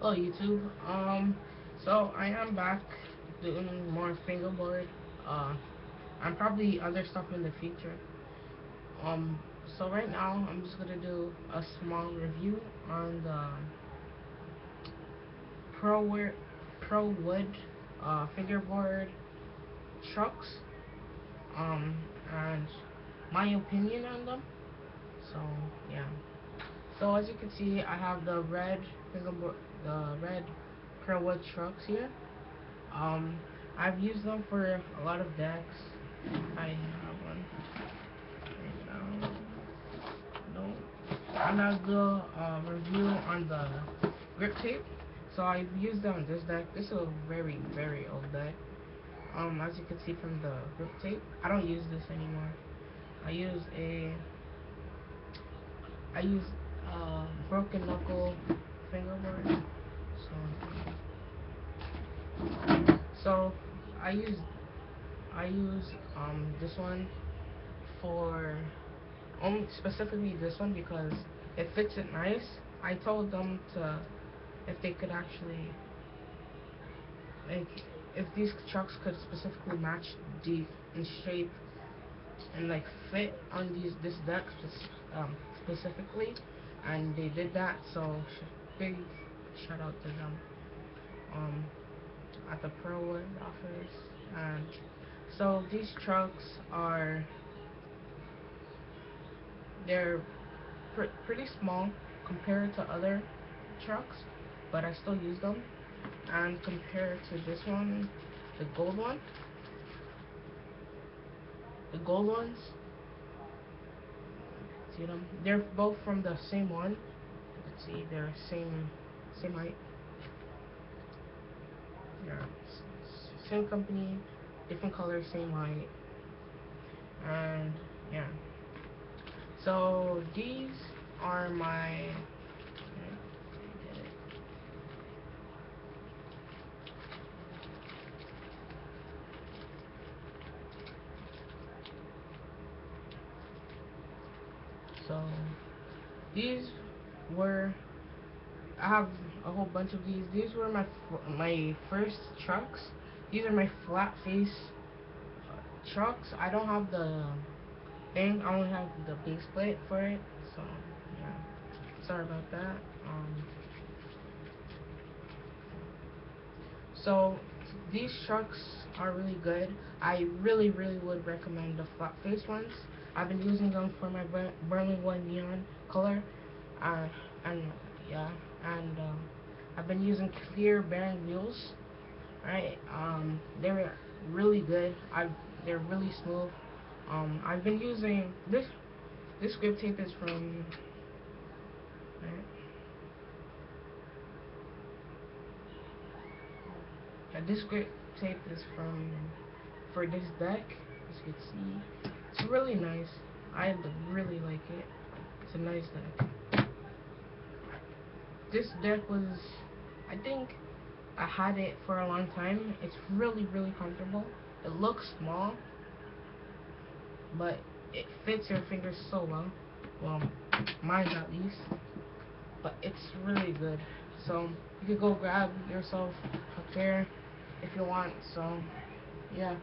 Hello YouTube. So I am back doing more fingerboard. Uh, and probably other stuff in the future. Um, so right now I'm just gonna do a small review on the Prowood Prowood fingerboard trucks. And my opinion on them. So yeah. So as you can see, I have the red Prowood trucks here. Um, I've used them for a lot of decks. I have one right now. No, I'm gonna do a review on the grip tape. So I've used them on this deck. This is a very old deck. As you can see from the grip tape, I don't use this anymore. I use a I use broken knuckle fingerboard. So I use I use this one for specifically this one because it fits it nice. I told them to if they could actually like if these trucks could specifically match the in shape and like fit on this deck specifically, and they did that. So big shout out to them um at the Prowood office. And so these trucks are they're pretty small compared to other trucks, but I still use them. And compared to this one, the gold one, the gold ones, see them? They're both from the same one. Let's see, they're same height. Yeah, same company, different color, same height, and yeah. So these are my so these were I have a whole bunch of these. These were my first trucks. These are my flat face trucks. I don't have the thing. I only have the base plate for it. So yeah, sorry about that. Um, so these trucks are really good. I really would recommend the flat face ones. I've been using them for my Burning One neon color. Uh, and yeah, and I've been using clear bearing wheels. Right, they're really good. They're really smooth. I've been using this grip tape is from right, this grip tape is from for this deck. As you can see, it's really nice. I really like it. It's a nice deck. This deck was, I think, I had it for a long time. It's really comfortable. It looks small, but it fits your fingers so well. Well, mine at least. But it's really good. So you could go grab yourself a pair if you want. So yeah.